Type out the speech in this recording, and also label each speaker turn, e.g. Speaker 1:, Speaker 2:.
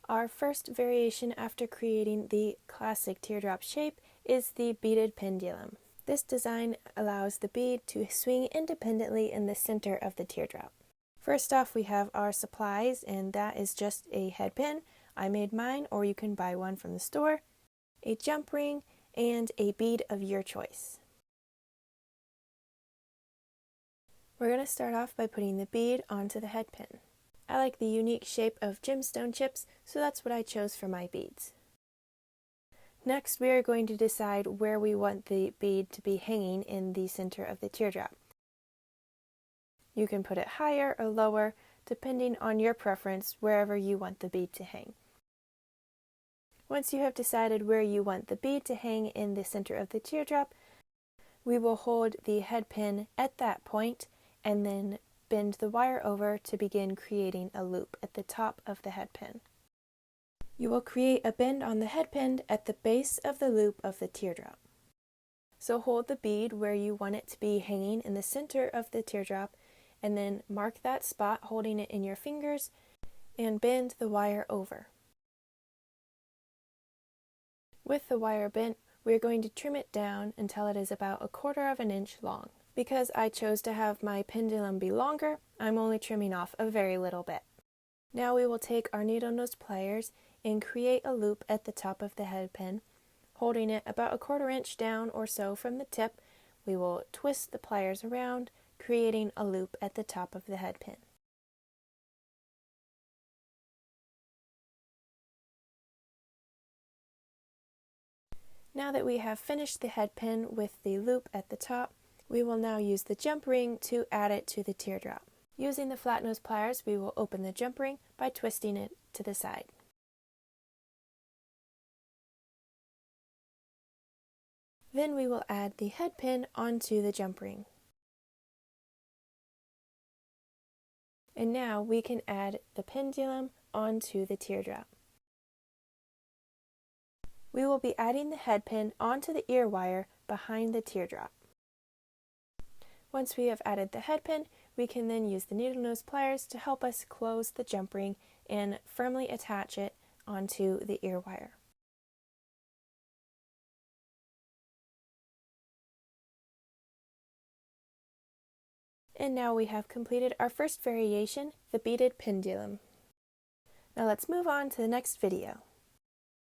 Speaker 1: Our first variation after creating the classic teardrop shape is the beaded pendulum. This design allows the bead to swing independently in the center of the teardrop. First off, we have our supplies, and that is just a head pin. I made mine, or you can buy one from the store, a jump ring, and a bead of your choice. We're going to start off by putting the bead onto the head pin. I like the unique shape of gemstone chips, so that's what I chose for my beads. Next, we are going to decide where we want the bead to be hanging in the center of the teardrop. You can put it higher or lower, depending on your preference, wherever you want the bead to hang. Once you have decided where you want the bead to hang in the center of the teardrop, we will hold the head pin at that point and then bend the wire over to begin creating a loop at the top of the head pin. You will create a bend on the head pin at the base of the loop of the teardrop. So hold the bead where you want it to be hanging in the center of the teardrop, and then mark that spot holding it in your fingers and bend the wire over. With the wire bent, we are going to trim it down until it is about 1/4 of an inch long. Because I chose to have my pendulum be longer, I'm only trimming off a very little bit. Now we will take our needle nose pliers and create a loop at the top of the head pin. Holding it about 1/4 inch down or so from the tip, we will twist the pliers around, creating a loop at the top of the head pin. Now that we have finished the head pin with the loop at the top, we will now use the jump ring to add it to the teardrop. Using the flat nose pliers, we will open the jump ring by twisting it to the side. Then we will add the head pin onto the jump ring. And now we can add the pendulum onto the teardrop. We will be adding the head pin onto the ear wire behind the teardrop. Once we have added the head pin, we can then use the needle nose pliers to help us close the jump ring and firmly attach it onto the ear wire. And now we have completed our first variation, the beaded pendulum. Now let's move on to the next video.